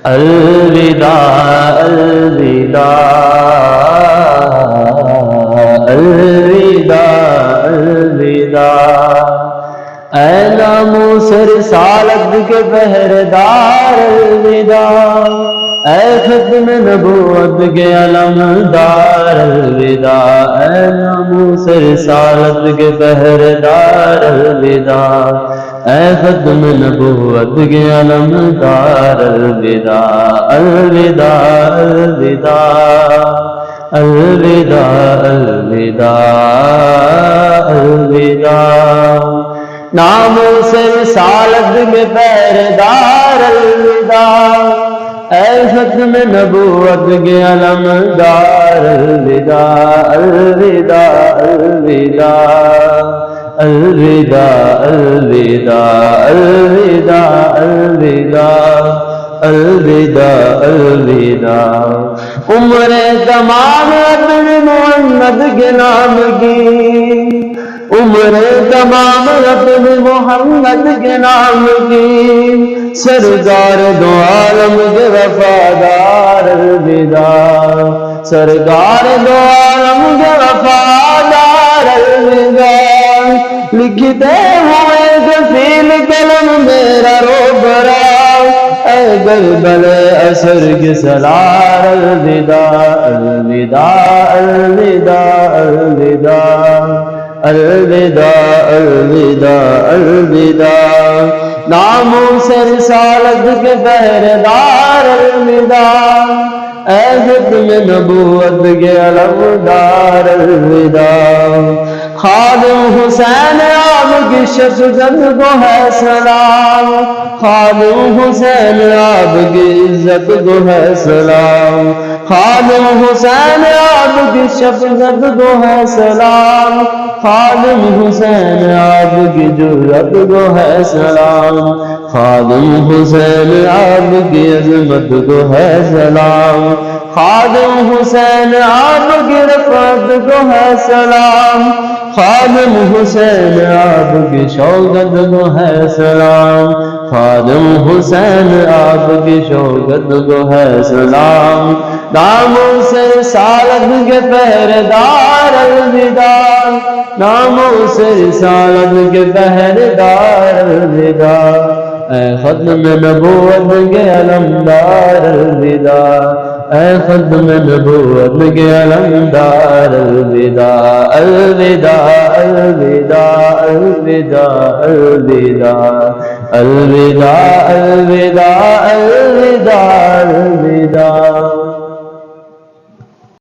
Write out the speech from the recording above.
الوداع الوداع الوداع الوداع، اے ناموس رسالت کے پہرےدار الوداع، اے ختم نبوت کے علمدار الوداع، اے ناموس رسالت کے پہرےدار الوداع، اے ختم نبوت کے علمدار الوداع، الوداع الوداع الوداع الوداع الوداع، ناموس رسالت کے پہرےدار الوداع، اے ختم نبوت کے علمدار الوداع، الوداع الوداع الوداع الوداع الوداع الوداع الوداع الوداع، عمر تمام اپنے محمد کے نام کی، عمر تمام اپنے محمد کے نام کی، سرکار دو عالم کے وفادار الوداع، سرکار دو عالم کے وفادار الوداع، لکھتے ہوئے کفیل قلم میرا روبرا، اے بلبل اثر کے سالار الوداع، الوداع الوداع الوداع الوداع الوداع الوداع، ناموس رسالت کے پہرےدار الوداع، اے ختم نبوت کے علمدار الوداع، خادم حسین آپ کی شفقت کو ہے سلام، خادم حسین آپ کی عزت کو ہے سلام، خادم حسین آپ کی شفقت کو ہے سلام، خادم حسین آپ کی جرأت کو ہے سلام، خادم حسین آپ کی عظمت کو ہے سلام، خادم حسین آپ کی رفعت کو ہے سلام، خادم حسین آپ کی شوکت کو ہے سلام، خادم حسین آپ کی شوکت کو ہے سلام، ناموس رسالت کے پہرےدار الوداع، ناموس رسالت کے پہرےدار الوداع، اے ختم نبوت کے علمدار الوداع، اے ختم نبوت کے علمدار الوداع، الوداع الوداع الوداع الوداع الوداع الوداع الوداع